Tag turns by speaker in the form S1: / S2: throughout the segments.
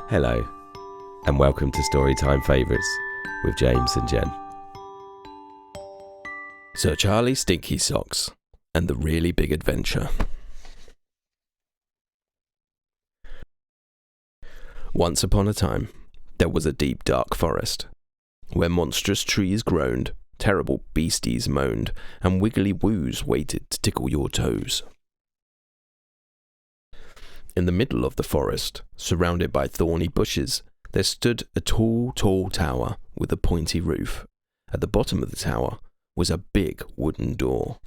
S1: Hello, and welcome to Storytime Favourites with James and Jen. Sir Charlie Stinky Socks and the Really Big Adventure. Once upon a time, there was a deep dark forest, where monstrous trees groaned, terrible beasties moaned, and wiggly woos waited to tickle your toes. In the middle of the forest, surrounded by thorny bushes, there stood a tall tower with a pointy roof. At the bottom of the tower was a big wooden door.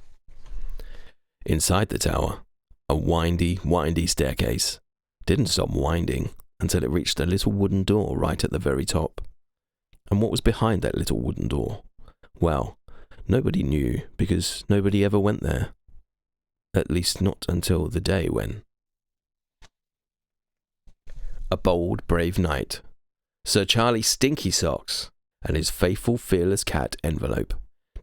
S1: Inside the tower, a windy staircase didn't stop winding until it reached a little wooden door right at the very top. And what was behind that little wooden door? Well, nobody knew because nobody ever went there. At least not until the day when a bold, brave knight, Sir Charlie Stinky Socks, and his faithful, fearless cat Envelope,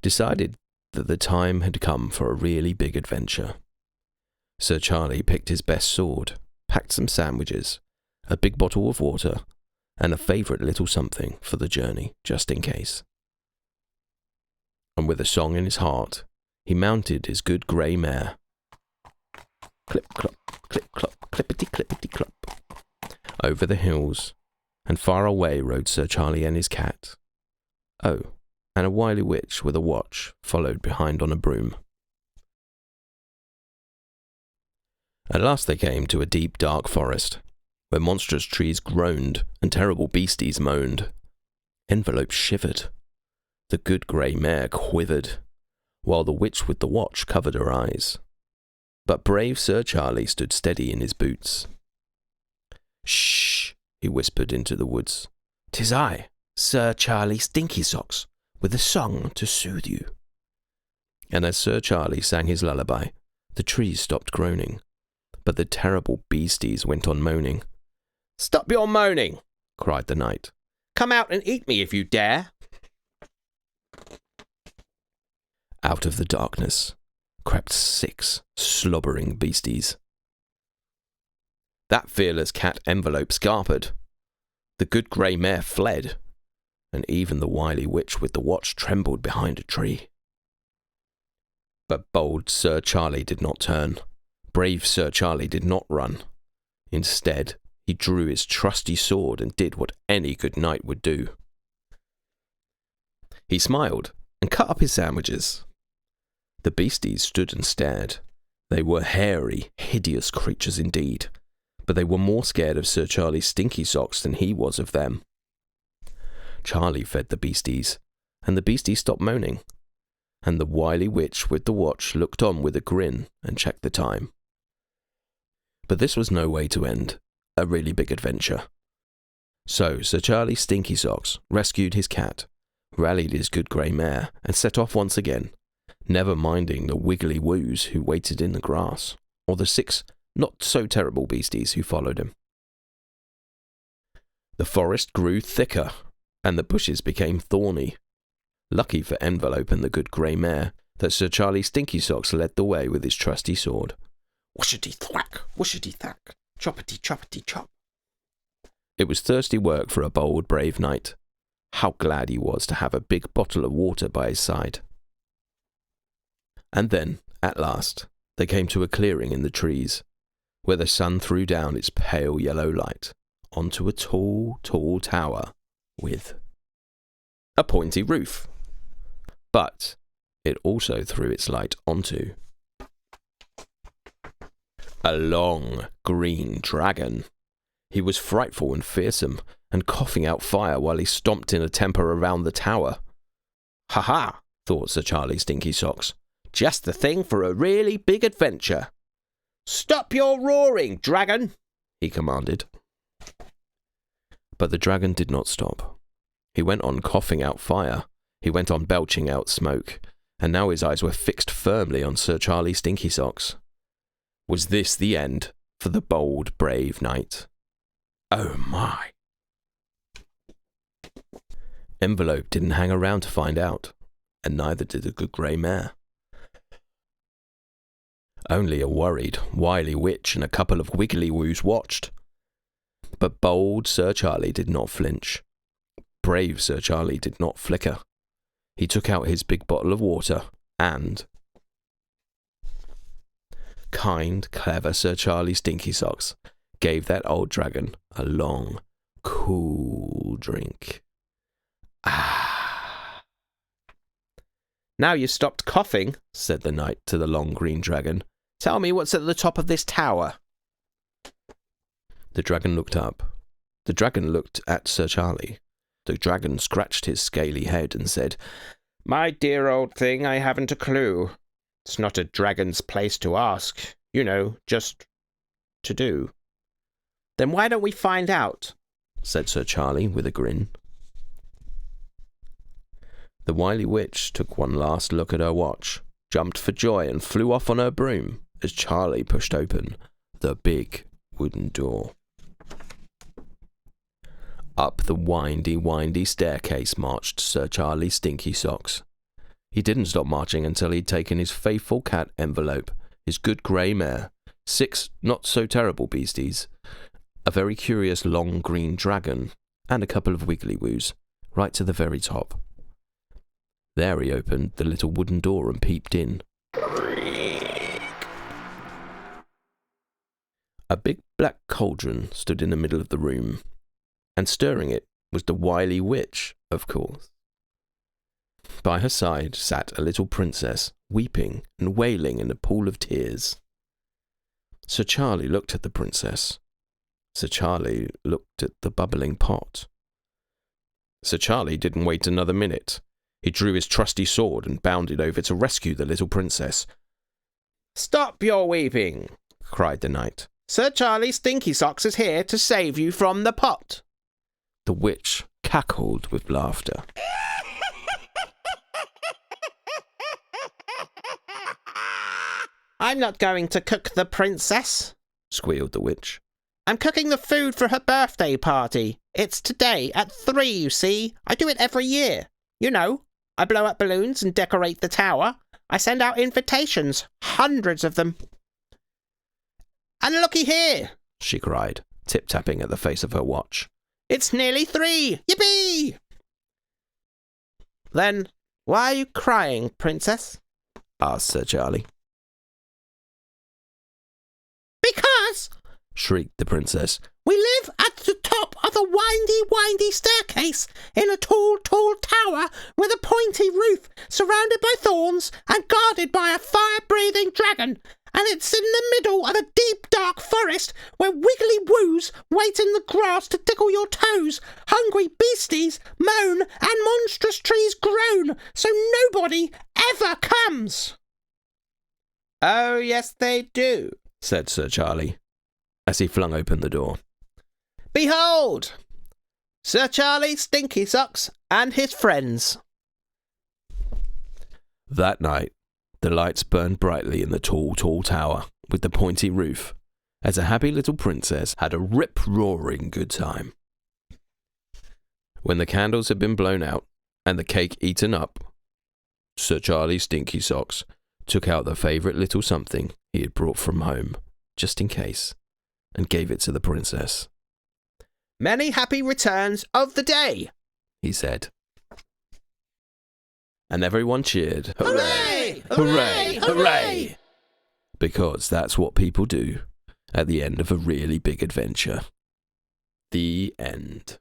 S1: decided that the time had come for a really big adventure. Sir Charlie picked his best sword, packed some sandwiches, a big bottle of water, and a favourite little something for the journey, just in case. And with a song in his heart, he mounted his good grey mare. Clip-clop, clip-clop, clippity-clippity-clop. Over the hills, and far away rode Sir Charlie and his cat. Oh, and a wily witch with a watch followed behind on a broom. At last they came to a deep, dark forest, where monstrous trees groaned and terrible beasties moaned. Envelope shivered. The good grey mare quivered, while the witch with the watch covered her eyes. But brave Sir Charlie stood steady in his boots. "Shh," he whispered into the woods. "'Tis I, Sir Charlie Stinky Socks, with a song to soothe you." And as Sir Charlie sang his lullaby, the trees stopped groaning, but the terrible beasties went on moaning. "Stop your moaning," cried the knight. "Come out and eat me if you dare." Out of the darkness crept 6 slobbering beasties. That fearless cat Envelope scarpered. The good grey mare fled, and even the wily witch with the watch trembled behind a tree. But bold Sir Charlie did not turn. Brave Sir Charlie did not run. Instead, he drew his trusty sword and did what any good knight would do. He smiled and cut up his sandwiches. The beasties stood and stared. They were hairy, hideous creatures indeed, but they were more scared of Sir Charlie Stinky Socks than he was of them. Charlie fed the beasties, and the beasties stopped moaning, and the wily witch with the watch looked on with a grin and checked the time. But this was no way to end a really big adventure. So Sir Charlie Stinky Socks rescued his cat, rallied his good grey mare, and set off once again, never minding the wiggly woos who waited in the grass, or the 6 not-so-terrible beasties who followed him. The forest grew thicker, and the bushes became thorny. Lucky for Envelope and the good grey mare that Sir Charlie Stinky Socks led the way with his trusty sword. Whooshity-thwack, whooshity-thack, choppity-choppity-chop. It was thirsty work for a bold, brave knight. How glad he was to have a big bottle of water by his side. And then, at last, they came to a clearing in the trees, where the sun threw down its pale yellow light onto a tall tower with a pointy roof. But it also threw its light onto a long green dragon. He was frightful and fearsome, and coughing out fire while he stomped in a temper around the tower. "Ha-ha," thought Sir Charlie Stinky Socks. "Just the thing for a really big adventure." "Stop your roaring, dragon," he commanded. But the dragon did not stop. He went on coughing out fire. He went on belching out smoke, and now his eyes were fixed firmly on Sir Charlie Stinky Socks. Was this the end for the bold, brave knight? Oh my! Envelope didn't hang around to find out, and neither did the good grey mare. Only a worried, wily witch and a couple of wiggly woos watched. But bold Sir Charlie did not flinch. Brave Sir Charlie did not flicker. He took out his big bottle of water and... Kind, clever Sir Charlie Stinky Socks gave that old dragon a long, cool drink. Ah! "Now you've stopped coughing," said the knight to the long green dragon, "tell me what's at the top of this tower." The dragon looked up. The dragon looked at Sir Charlie. The dragon scratched his scaly head and said, "My dear old thing, I haven't a clue. It's not a dragon's place to ask. You know, just to do." "Then why don't we find out?" said Sir Charlie with a grin. The wily witch took one last look at her watch, jumped for joy and flew off on her broom as Charlie pushed open the big wooden door. Up the windy staircase marched Sir Charlie Stinky Socks. He didn't stop marching until he'd taken his faithful cat Envelope, his good grey mare, 6 not-so-terrible beasties, a very curious long green dragon, and a couple of wiggly-woos, right to the very top. There he opened the little wooden door and peeped in. A big black cauldron stood in the middle of the room, and stirring it was the wily witch, of course. By her side sat a little princess, weeping and wailing in a pool of tears. Sir Charlie looked at the princess. Sir Charlie looked at the bubbling pot. Sir Charlie didn't wait another minute. He drew his trusty sword and bounded over to rescue the little princess. "Stop your weeping!" cried the knight. "Sir Charlie Stinky Socks is here to save you from the pot." The witch cackled with laughter. "I'm not going to cook the princess," squealed the witch. "I'm cooking the food for her birthday party. It's today at 3, you see. I do it every year. You know, I blow up balloons and decorate the tower. I send out invitations, hundreds of them." "And looky here," she cried, tip-tapping at the face of her watch. "It's nearly 3! Yippee!" "Then why are you crying, princess?" asked Sir Charlie. "Because," shrieked the princess, "we live at the top of a windy staircase in a tall tower with a pointy roof surrounded by thorns and guarded by a fire-breathing dragon. And it's in the middle of a deep, dark forest where wiggly woos wait in the grass to tickle your toes, hungry beasties moan, and monstrous trees groan, so nobody ever comes." "Oh, yes, they do," said Sir Charlie, as he flung open the door. "Behold! Sir Charlie Stinky Socks and his friends." That night, the lights burned brightly in the tall tower with the pointy roof, as a happy little princess had a rip-roaring good time. When the candles had been blown out and the cake eaten up, Sir Charlie Stinky Socks took out the favourite little something he had brought from home, just in case, and gave it to the princess. "Many happy returns of the day," he said. And everyone cheered, "Hooray! Hooray! Hooray!" Because that's what people do at the end of a really big adventure. The end.